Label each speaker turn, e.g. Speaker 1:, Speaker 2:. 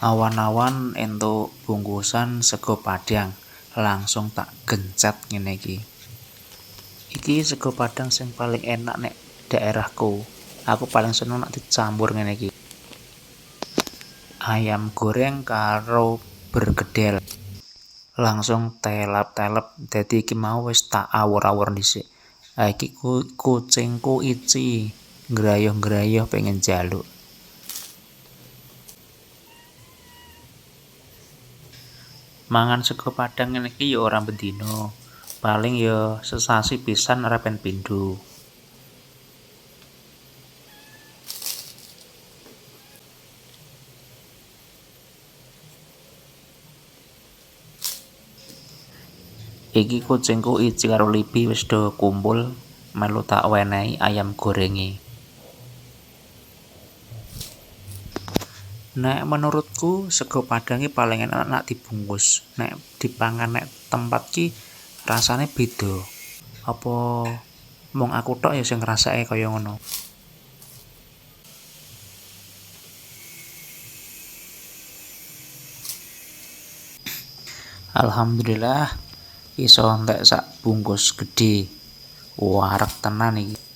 Speaker 1: Awan-awan entuk bungkusan sego padang, langsung tak gencet ngene iki. Iki sego padang sing paling enak nek daerahku. Aku paling seneng nek dicampur ngene iki. Ayam goreng karo bergedel. Langsung telap-telep. Dadi iki mau wis tak awur-awur dhisik. Ha iki kucingku ici, ngrayoh-ngrayoh pengen jaluk. Mangan sego padang ngene iki ya ora bendina. Paling ya sesasi pisan ora ben pindho. Iki kucingku Ici karo Libi wis do kumpul melu tak wenehi ayam gorenge. Nek menurutku sego padang iki paling enak nek dibungkus. Nek dipangan nek tempat ki rasane beda. Apa mung aku tok ya sing ngrasake kaya ngono. Alhamdulillah iso entek sak bungkus gedhe. Warak tenan iki.